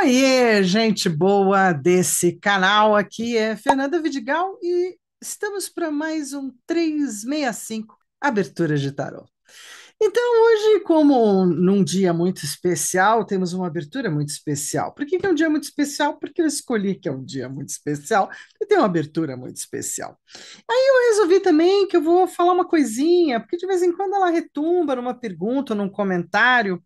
Oiê, gente boa desse canal. Aqui é Fernanda Vidigal e estamos para mais um 365 Abertura de Tarô. Então, hoje, como num dia muito especial, temos uma abertura muito especial. Por que que é um dia muito especial? Porque eu escolhi que é um dia muito especial e tem uma abertura muito especial. Aí eu resolvi também que eu vou falar uma coisinha, porque de vez em quando ela retumba numa pergunta, num comentário.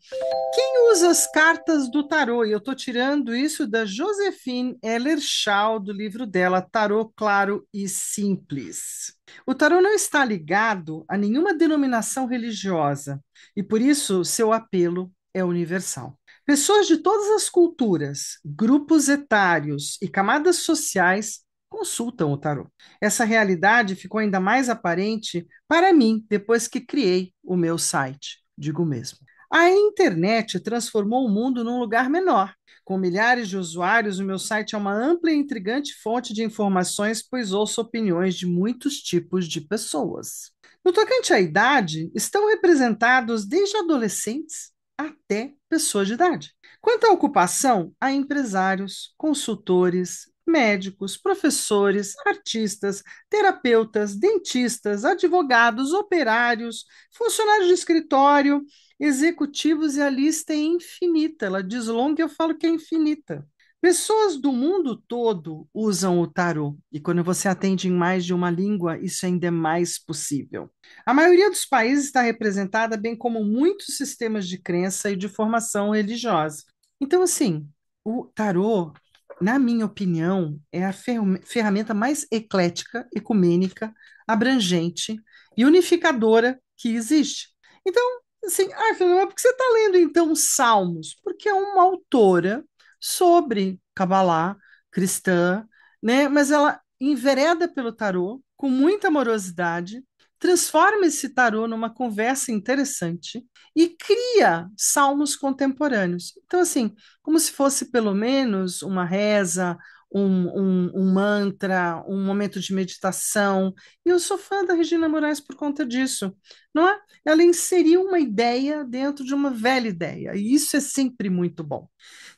Quem usa as cartas do tarô? E eu estou tirando isso da Josephine Ellershaw, do livro dela, Tarô Claro e Simples. O tarô não está ligado a nenhuma denominação religiosa e, por isso, seu apelo é universal. Pessoas de todas as culturas, grupos etários e camadas sociais consultam o tarô. Essa realidade ficou ainda mais aparente para mim depois que criei o meu site, digo mesmo. A internet transformou o mundo num lugar menor. Com milhares de usuários, o meu site é uma ampla e intrigante fonte de informações, pois ouço opiniões de muitos tipos de pessoas. No tocante à idade, estão representados desde adolescentes até pessoas de idade. Quanto à ocupação, há empresários, consultores, médicos, professores, artistas, terapeutas, dentistas, advogados, operários, funcionários de escritório, executivos, e a lista é infinita. Ela diz longa e eu falo que é infinita. Pessoas do mundo todo usam o tarô, e quando você atende em mais de uma língua, isso ainda é mais possível. A maioria dos países está representada, bem como muitos sistemas de crença e de formação religiosa. Então, assim, o tarô, na minha opinião, é a ferramenta mais eclética, ecumênica, abrangente e unificadora que existe. Então, assim, Fernanda, mas por que você está lendo então Salmos? Porque é uma autora sobre Kabbalah cristã, né? Mas ela envereda pelo tarô com muita amorosidade, transforma esse tarô numa conversa interessante e cria salmos contemporâneos. Então, assim, como se fosse pelo menos uma reza, um mantra, um momento de meditação. E eu sou fã da Regina Moraes por conta disso, não é? Ela inseriu uma ideia dentro de uma velha ideia, e isso é sempre muito bom.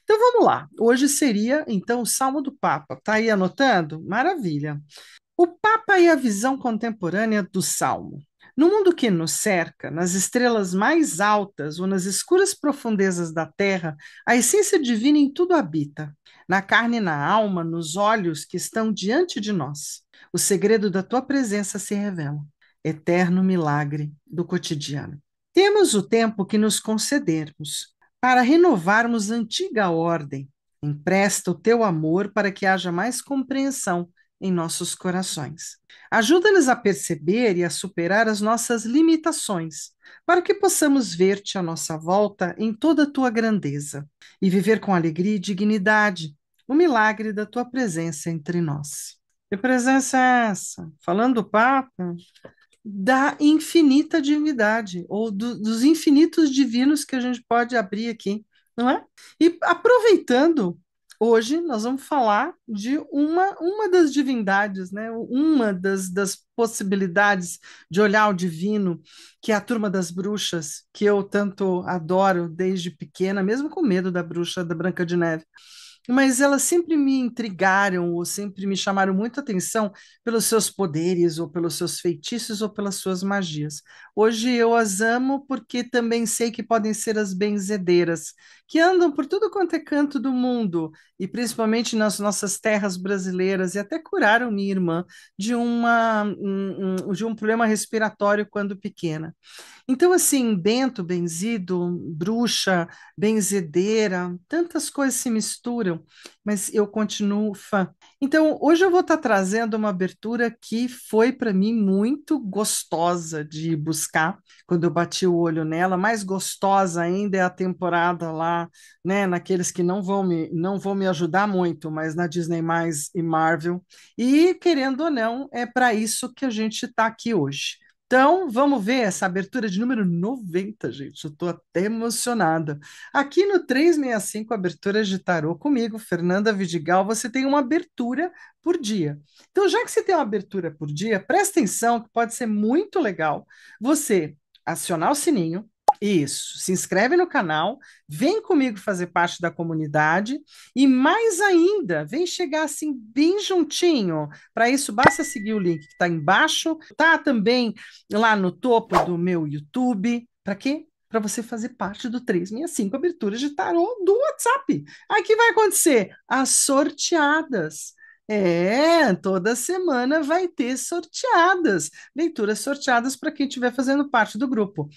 Então vamos lá. Hoje seria, então, o Salmo do Papa. Tá aí anotando? Maravilha. O Papa e a visão contemporânea do Salmo. No mundo que nos cerca, nas estrelas mais altas ou nas escuras profundezas da terra, a essência divina em tudo habita, na carne e na alma, nos olhos que estão diante de nós. O segredo da tua presença se revela, eterno milagre do cotidiano. Temos o tempo que nos concedermos para renovarmos a antiga ordem. Empresta o teu amor para que haja mais compreensão em nossos corações. Ajuda-nos a perceber e a superar as nossas limitações, para que possamos ver-te à nossa volta em toda a tua grandeza e viver com alegria e dignidade o milagre da tua presença entre nós. Que presença é essa? Falando do Papa, da infinita divindade, ou dos infinitos divinos que a gente pode abrir aqui, não é? E aproveitando, hoje nós vamos falar de uma das divindades, né? Uma das possibilidades de olhar o divino, que é a turma das bruxas, que eu tanto adoro desde pequena, mesmo com medo da bruxa da Branca de Neve. Mas elas sempre me intrigaram ou sempre me chamaram muita atenção pelos seus poderes, ou pelos seus feitiços, ou pelas suas magias. Hoje eu as amo porque também sei que podem ser as benzedeiras, que andam por tudo quanto é canto do mundo, e principalmente nas nossas terras brasileiras, e até curaram minha irmã de de um problema respiratório quando pequena. Então, assim, bento, benzido, bruxa, benzedeira, tantas coisas se misturam, mas eu continuo fã. Então, hoje eu vou estar trazendo uma abertura que foi para mim muito gostosa de buscar quando eu bati o olho nela. Mais gostosa ainda é a temporada lá, né, naqueles que não vão me ajudar muito, mas na Disney Mais e Marvel. E querendo ou não, é para isso que a gente está aqui hoje. Então, vamos ver essa abertura de número 90, gente. Eu estou até emocionada. Aqui no 365 Aberturas de Tarô, comigo, Fernanda Vidigal, você tem uma abertura por dia. Então, já que você tem uma abertura por dia, presta atenção que pode ser muito legal você acionar o sininho Isso, se inscreve no canal, vem comigo fazer parte da comunidade e mais ainda, vem chegar assim bem juntinho. Para isso, basta seguir o link que está embaixo, tá também lá no topo do meu YouTube. Para quê? Para você fazer parte do 365 Aberturas de Tarô do WhatsApp. Aí o que vai acontecer? As sorteadas. Toda semana vai ter sorteadas, leituras sorteadas para quem estiver fazendo parte do grupo.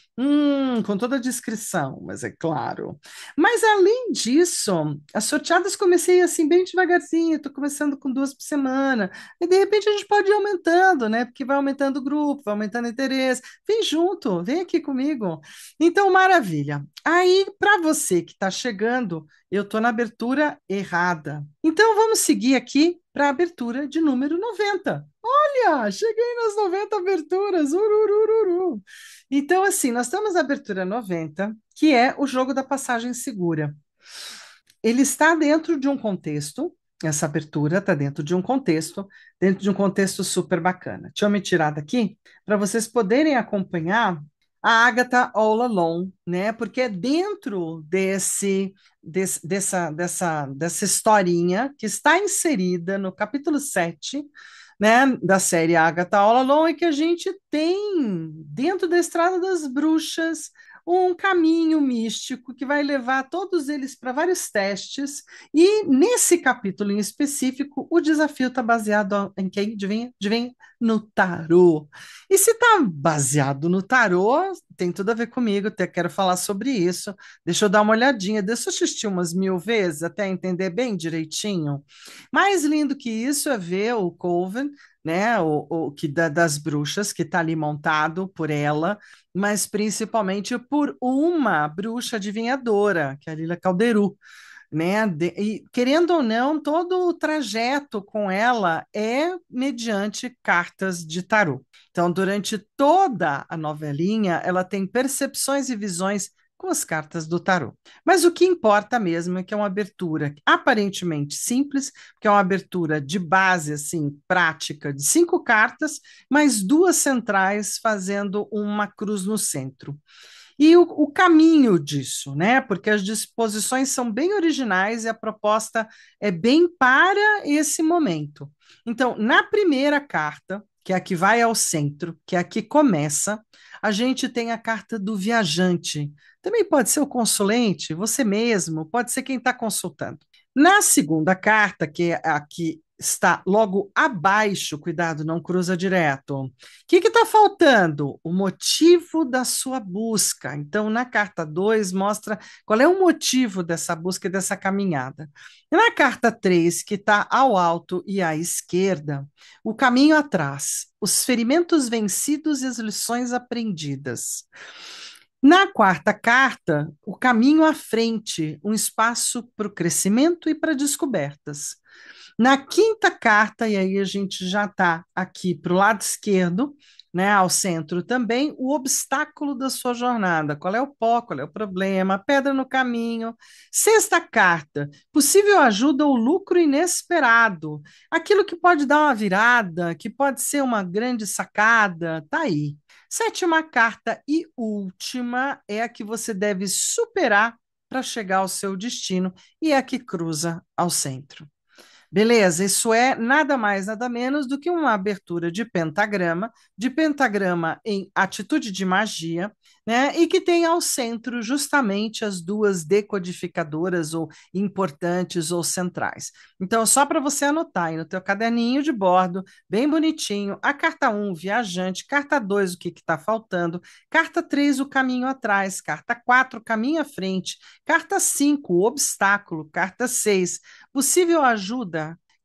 Com toda a descrição, mas é claro. Mas além disso, as sorteadas comecei assim bem devagarzinho, estou começando com 2 por semana, e de repente a gente pode ir aumentando, né? Porque vai aumentando o grupo, vai aumentando o interesse. Vem junto, vem aqui comigo. Então, maravilha. Aí, para você que está chegando, eu estou na abertura errada. Então, vamos seguir aqui para a abertura de número 90. Olha, cheguei nas 90 aberturas. Ururururu. Então, assim, nós temos a abertura 90, que é o jogo da passagem segura. Ele está dentro de um contexto, essa abertura está dentro de um contexto super bacana. Deixa eu me tirar daqui para vocês poderem acompanhar a Agatha All Alone, né? Porque é dentro dessa historinha que está inserida no capítulo 7, né, da série Agatha All Alone, que a gente tem dentro da Estrada das Bruxas um caminho místico que vai levar todos eles para vários testes, e nesse capítulo em específico, o desafio está baseado em quem? Adivinha? Adivinha? No tarô. E se está baseado no tarô, tem tudo a ver comigo, até quero falar sobre isso. Deixa eu dar uma olhadinha, deixa eu assistir umas 1000 vezes até entender bem direitinho. Mais lindo que isso é ver o Coven, né, o que das bruxas, que está ali montado por ela, mas principalmente por uma bruxa adivinhadora, que é a Lila Calderu, né? E querendo ou não, todo o trajeto com ela é mediante cartas de tarô. Então, durante toda a novelinha, ela tem percepções e visões com as cartas do tarô. Mas o que importa mesmo é que é uma abertura aparentemente simples, que é uma abertura de base assim prática de 5 cartas, mais 2 centrais fazendo uma cruz no centro. E o caminho disso, né? Porque as disposições são bem originais e a proposta é bem para esse momento. Então, na primeira carta, que é a que vai ao centro, que é a que começa, a gente tem a carta do viajante. Também pode ser o consulente, você mesmo, pode ser quem está consultando. Na segunda carta, que é a que está logo abaixo, cuidado, não cruza direto. O que está faltando? O motivo da sua busca. Então, na carta 2, mostra qual é o motivo dessa busca e dessa caminhada. E na carta 3, que está ao alto e à esquerda, o caminho atrás, os ferimentos vencidos e as lições aprendidas. Na quarta carta, o caminho à frente, um espaço para o crescimento e para descobertas. Na quinta carta, e aí a gente já está aqui para o lado esquerdo, né, ao centro também, o obstáculo da sua jornada. Qual é o pó, qual é o problema, a pedra no caminho. Sexta carta, possível ajuda ou lucro inesperado. Aquilo que pode dar uma virada, que pode ser uma grande sacada, tá aí. Sétima carta e última é a que você deve superar para chegar ao seu destino e é a que cruza ao centro. Beleza, isso é nada mais, nada menos do que uma abertura de pentagrama em atitude de magia, né? E que tem ao centro justamente as duas decodificadoras ou importantes ou centrais. Então, só para você anotar aí no teu caderninho de bordo, bem bonitinho, a carta 1, viajante, carta 2, o que está faltando, carta 3, o caminho atrás, carta 4, o caminho à frente, carta 5, o obstáculo, carta 6, possível ajuda.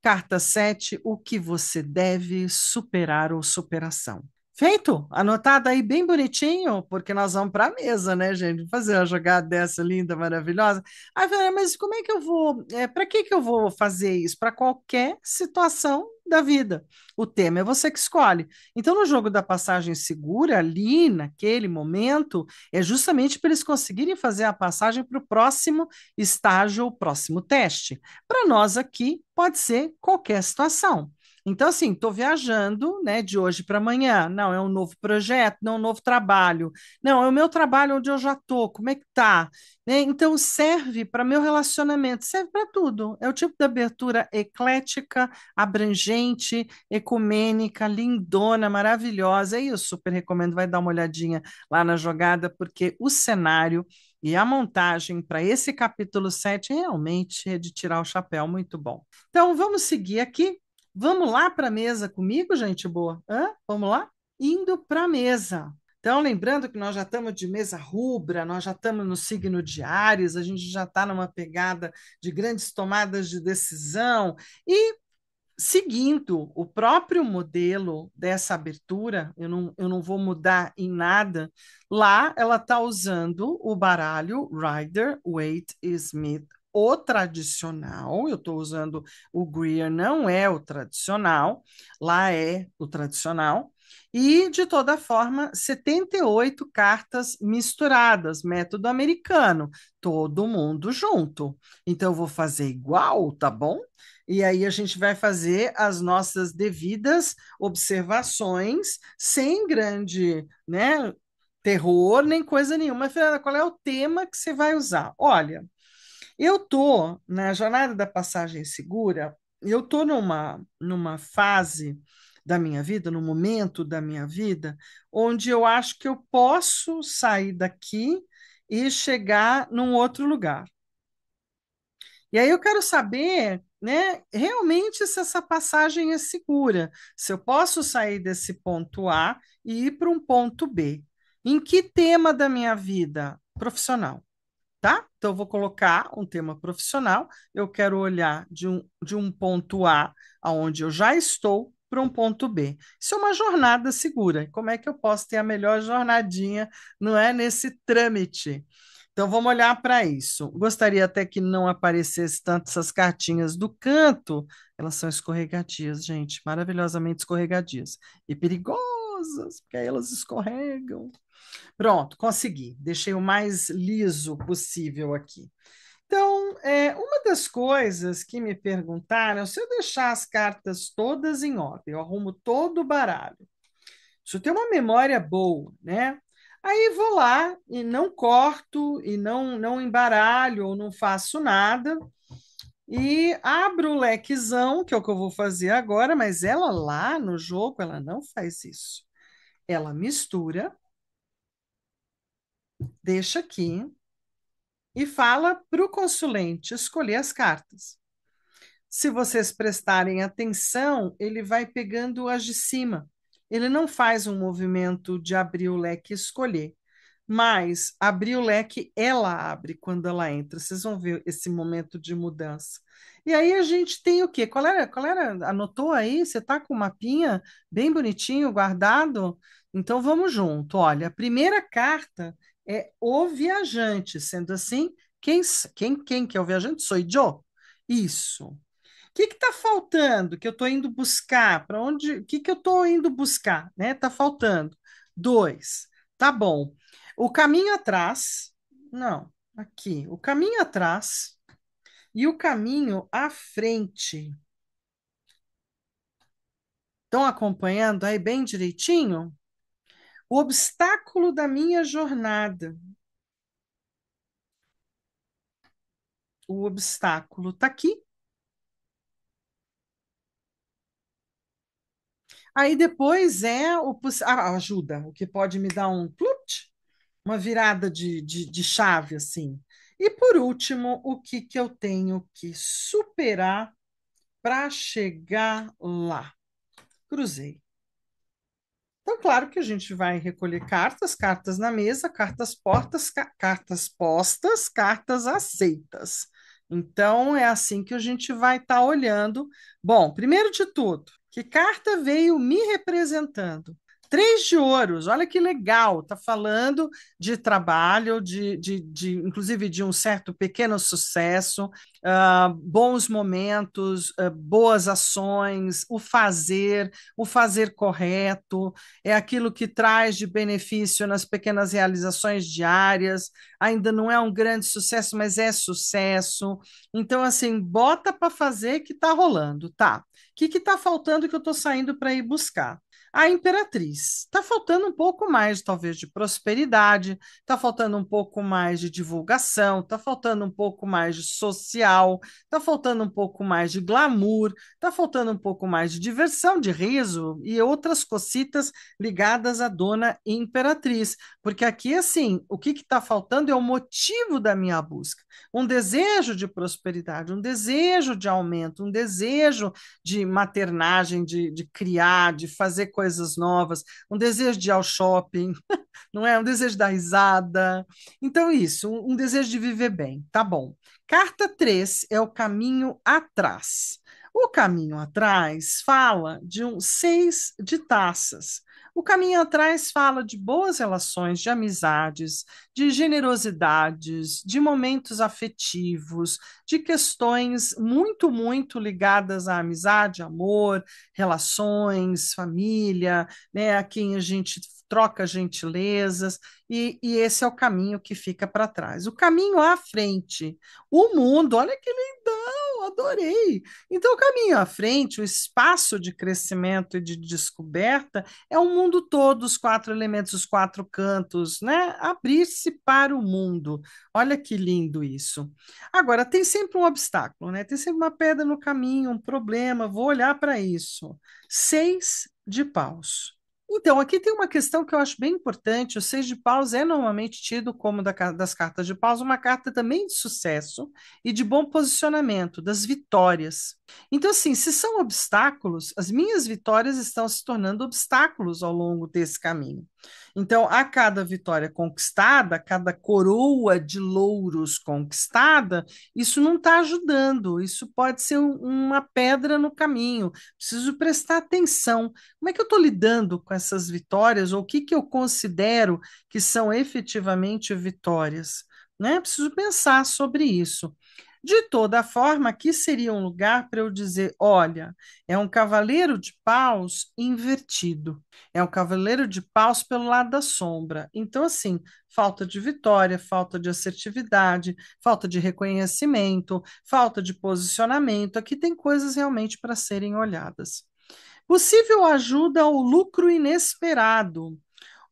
Carta 7, o que você deve superar ou superação. Feito? Anotado aí bem bonitinho, porque nós vamos para a mesa, né, gente? Fazer uma jogada dessa linda, maravilhosa. Aí, eu falei, mas como é que eu vou? Para que eu vou fazer isso? Para qualquer situação da vida. O tema é você que escolhe. Então, no jogo da passagem segura, ali, naquele momento, é justamente para eles conseguirem fazer a passagem para o próximo estágio, o próximo teste. Para nós aqui, pode ser qualquer situação. Então, assim, estou viajando, né, de hoje para amanhã. Não, é um novo projeto, não é um novo trabalho. Não, é o meu trabalho onde eu já estou, como é que tá? Né? Então, serve para meu relacionamento, serve para tudo. É o tipo de abertura eclética, abrangente, ecumênica, lindona, maravilhosa. E eu super recomendo, vai dar uma olhadinha lá na jogada, porque o cenário e a montagem para esse capítulo 7 realmente é de tirar o chapéu, muito bom. Então, vamos seguir aqui. Vamos lá para a mesa comigo, gente boa? Hã? Vamos lá? Indo para a mesa. Então, lembrando que nós já estamos de mesa rubra, nós já estamos no signo de Áries, a gente já está numa pegada de grandes tomadas de decisão. E seguindo o próprio modelo dessa abertura, eu não vou mudar em nada. Lá ela está usando o baralho Rider Waite Smith, o tradicional. Eu estou usando o Greer, não é o tradicional, lá é o tradicional. E, de toda forma, 78 cartas misturadas, método americano, todo mundo junto. Então, eu vou fazer igual, tá bom? E aí a gente vai fazer as nossas devidas observações, sem grande, né, terror nem coisa nenhuma. Fernanda, qual é o tema que você vai usar? Olha, eu tô na jornada da passagem segura, eu tô numa fase da minha vida, num momento da minha vida, onde eu acho que eu posso sair daqui e chegar num outro lugar. E aí eu quero saber, né, realmente se essa passagem é segura, se eu posso sair desse ponto A e ir para um ponto B. Em que tema da minha vida? Profissional, tá? Então eu vou colocar um tema profissional, eu quero olhar de um ponto A, aonde eu já estou, para um ponto B. Isso é uma jornada segura. Como é que eu posso ter a melhor jornadinha, não é, nesse trâmite? Então vamos olhar para isso. Gostaria até que não aparecesse tanto essas cartinhas do canto. Elas são escorregadias, gente, maravilhosamente escorregadias e perigosas, porque aí elas escorregam. Pronto, consegui. Deixei o mais liso possível aqui. Então, uma das coisas que me perguntaram, se eu deixar as cartas todas em ordem, eu arrumo todo o baralho, se eu tenho uma memória boa, né? Aí vou lá e não corto e não embaralho ou não faço nada e abro o lequezão, que é o que eu vou fazer agora, mas ela lá no jogo, ela não faz isso. Ela mistura, deixa aqui e fala para o consulente escolher as cartas. Se vocês prestarem atenção, ele vai pegando as de cima. Ele não faz um movimento de abrir o leque e escolher, mas abrir o leque, ela abre quando ela entra. Vocês vão ver esse momento de mudança. E aí a gente tem o quê? Qual era? Anotou aí? Você está com o mapinha bem bonitinho, guardado? Então vamos junto. Olha, a primeira carta é o viajante. Sendo assim, quem que é o viajante? Sou eu. Isso. O que está faltando que eu estou indo buscar? Para onde? O que que eu estou indo buscar? Né? Está faltando. Dois. Tá bom. O caminho atrás. Não, aqui. O caminho atrás e o caminho à frente. Estão acompanhando aí bem direitinho? O obstáculo da minha jornada. O obstáculo está aqui. Aí depois é a ajuda, o que pode me dar um plut, uma virada de chave, assim. E por último, o que que eu tenho que superar para chegar lá? Cruzei. Então, claro que a gente vai recolher cartas, cartas na mesa, cartas portas, cartas postas, cartas aceitas. Então, é assim que a gente vai estar olhando. Bom, primeiro de tudo, que carta veio me representando? Três de ouros, olha que legal, está falando de trabalho, inclusive de um certo pequeno sucesso, bons momentos, boas ações, o fazer correto, é aquilo que traz de benefício nas pequenas realizações diárias, ainda não é um grande sucesso, mas é sucesso. Então, assim, bota para fazer que está rolando, tá? O que está faltando que eu estou saindo para ir buscar? A imperatriz. Está faltando um pouco mais, talvez, de prosperidade, está faltando um pouco mais de divulgação, está faltando um pouco mais de social, está faltando um pouco mais de glamour, está faltando um pouco mais de diversão, de riso e outras cocitas ligadas à dona imperatriz. Porque aqui, assim, o que está faltando é o motivo da minha busca. Um desejo de prosperidade, um desejo de aumento, um desejo de maternagem, de criar, de fazer coisas novas, um desejo de ir ao shopping, não é? Um desejo de dar risada. Então, isso, um desejo de viver bem. Tá bom. Carta 3 é o caminho atrás. O caminho atrás fala de um seis de taças. O caminho atrás fala de boas relações, de amizades, de generosidades, de momentos afetivos, de questões muito, muito ligadas à amizade, amor, relações, família, né, a quem a gente troca gentilezas, e esse é o caminho que fica para trás. O caminho à frente, o mundo, olha que lindão, adorei. Então, o caminho à frente, o espaço de crescimento e de descoberta, é o mundo todo, os quatro elementos, os quatro cantos, né? Abrir-se para o mundo. Olha que lindo isso. Agora, tem sempre um obstáculo, né? Tem sempre uma pedra no caminho, um problema, vou olhar para isso. Seis de paus. Então, aqui tem uma questão que eu acho bem importante. O seis de paus é normalmente tido como das cartas de paus uma carta também de sucesso e de bom posicionamento, das vitórias. Então, assim, se são obstáculos, as minhas vitórias estão se tornando obstáculos ao longo desse caminho. Então, a cada vitória conquistada, a cada coroa de louros conquistada, isso não está ajudando, isso pode ser uma pedra no caminho. Preciso prestar atenção. Como é que eu estou lidando com essas vitórias, ou o que, que eu considero que são efetivamente vitórias? Né? Preciso pensar sobre isso. De toda forma, aqui seria um lugar para eu dizer: olha, é um cavaleiro de paus invertido, é um cavaleiro de paus pelo lado da sombra. Então, assim, falta de vitória, falta de assertividade, falta de reconhecimento, falta de posicionamento. Aqui tem coisas realmente para serem olhadas. Possível ajuda ao lucro inesperado.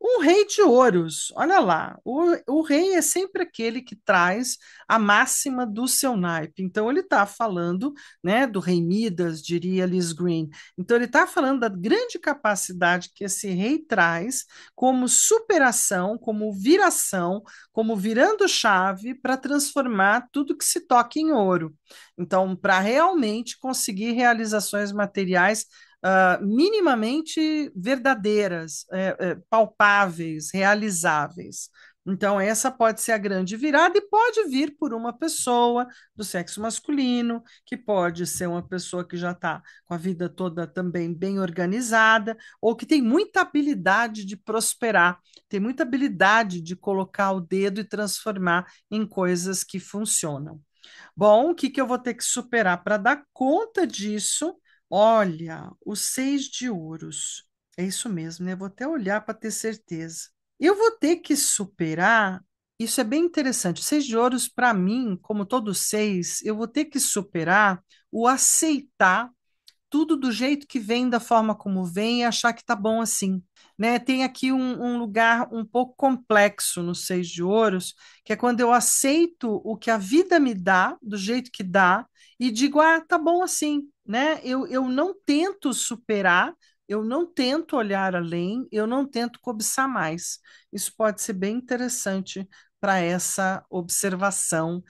Um rei de ouros, olha lá, o rei é sempre aquele que traz a máxima do seu naipe. Então, ele está falando, né, do rei Midas, diria Liz Green. Então, ele está falando da grande capacidade que esse rei traz como superação, como viração, como virando chave para transformar tudo que se toca em ouro. Então, para realmente conseguir realizações materiais minimamente verdadeiras, palpáveis, realizáveis. Então, essa pode ser a grande virada e pode vir por uma pessoa do sexo masculino, que pode ser uma pessoa que já está com a vida toda também bem organizada, ou que tem muita habilidade de prosperar, tem muita habilidade de colocar o dedo e transformar em coisas que funcionam. Bom, o que que eu vou ter que superar para dar conta disso? Olha, o seis de ouros. É isso mesmo, né? Vou até olhar para ter certeza. Eu vou ter que superar. Isso é bem interessante. O seis de ouros, para mim, como todos seis, eu vou ter que superar o aceitar tudo do jeito que vem, da forma como vem, e achar que tá bom assim. Né? Tem aqui um lugar um pouco complexo no Seis de Ouros, que é quando eu aceito o que a vida me dá, do jeito que dá, e digo, ah, tá bom assim. Né? Eu não tento superar, eu não tento olhar além, eu não tento cobiçar mais. Isso pode ser bem interessante para essa observação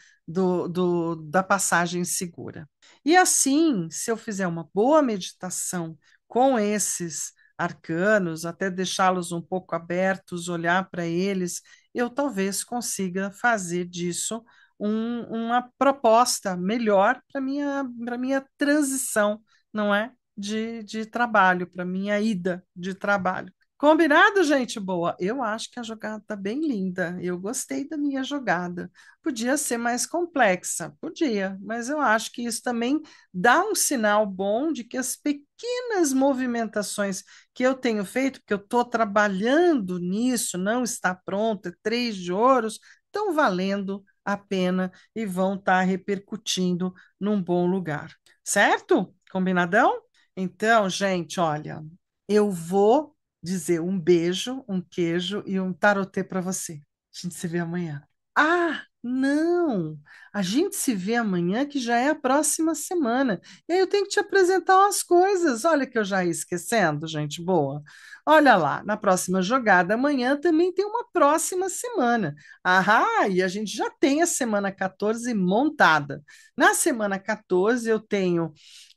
da passagem segura. E assim, se eu fizer uma boa meditação com esses arcanos, até deixá-los um pouco abertos, olhar para eles, eu talvez consiga fazer disso uma proposta melhor para minha transição, não é? De trabalho, para minha ida de trabalho. Combinado, gente boa? Eu acho que a jogada tá bem linda. Eu gostei da minha jogada. Podia ser mais complexa, podia, mas eu acho que isso também dá um sinal bom de que as pequenas movimentações que eu tenho feito, porque eu estou trabalhando nisso, não está pronto, é três de ouros, estão valendo a pena e vão estar repercutindo num bom lugar. Certo? Combinadão? Então, gente, olha, eu vou dizer um beijo, um queijo e um tarotê para você. A gente se vê amanhã. Ah, não! A gente se vê amanhã, que já é a próxima semana. E aí eu tenho que te apresentar umas coisas. Olha que eu já ia esquecendo, gente boa. Olha lá, na próxima jogada, amanhã também tem uma próxima semana. Ah, e a gente já tem a semana 14 montada. Na semana 14, eu tenho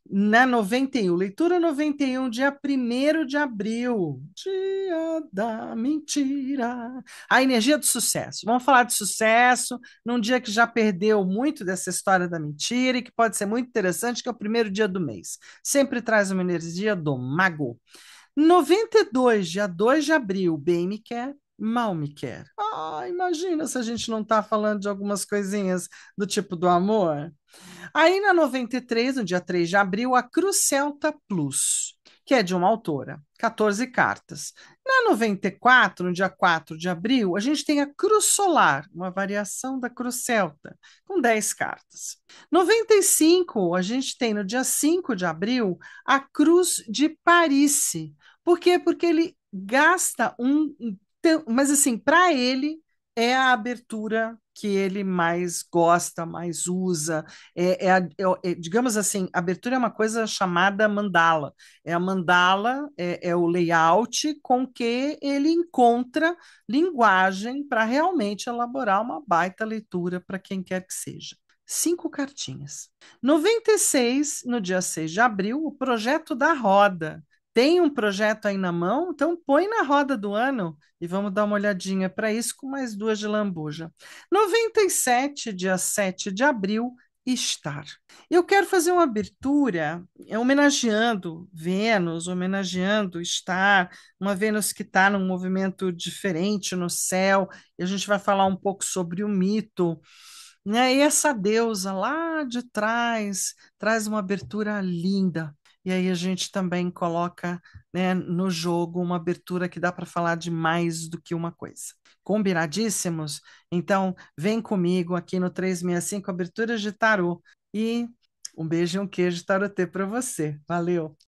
na 91, leitura 91, dia 1º de abril, dia da mentira. A energia do sucesso. Vamos falar de sucesso num dia que já perdeu muito dessa história da mentira e que pode ser muito interessante, que é o primeiro dia do mês. Sempre traz uma energia do mago. 92, dia 2 de abril, bem me quer, mal me quer. Ah, imagina se a gente não está falando de algumas coisinhas do tipo do amor. Aí na 93, no dia 3 de abril, a Cruz Celta Plus, que é de uma autora, 14 cartas. Na 94, no dia 4 de abril, a gente tem a Cruz Solar, uma variação da Cruz Celta, com 10 cartas. 95, a gente tem no dia 5 de abril a Cruz de Paris. Por quê? Porque ele gasta mas assim, para ele é a abertura que ele mais gosta, mais usa. Digamos assim, abertura é uma coisa chamada mandala. É a mandala, é o layout com que ele encontra linguagem para realmente elaborar uma baita leitura para quem quer que seja. 5 cartinhas. 96, no dia 6 de abril, o projeto da roda. Tem um projeto aí na mão? Então põe na roda do ano e vamos dar uma olhadinha para isso com mais duas de lambuja. 97, dia 7 de abril, estar. Eu quero fazer uma abertura homenageando Vênus, homenageando estar, uma Vênus que está num movimento diferente no céu, e a gente vai falar um pouco sobre o mito. Né? E essa deusa lá de trás traz uma abertura linda. E aí a gente também coloca, né, no jogo uma abertura que dá para falar de mais do que uma coisa. Combinadíssimos? Então, vem comigo aqui no 365 Aberturas de Tarô. E um beijo e um queijo tarotê para você. Valeu!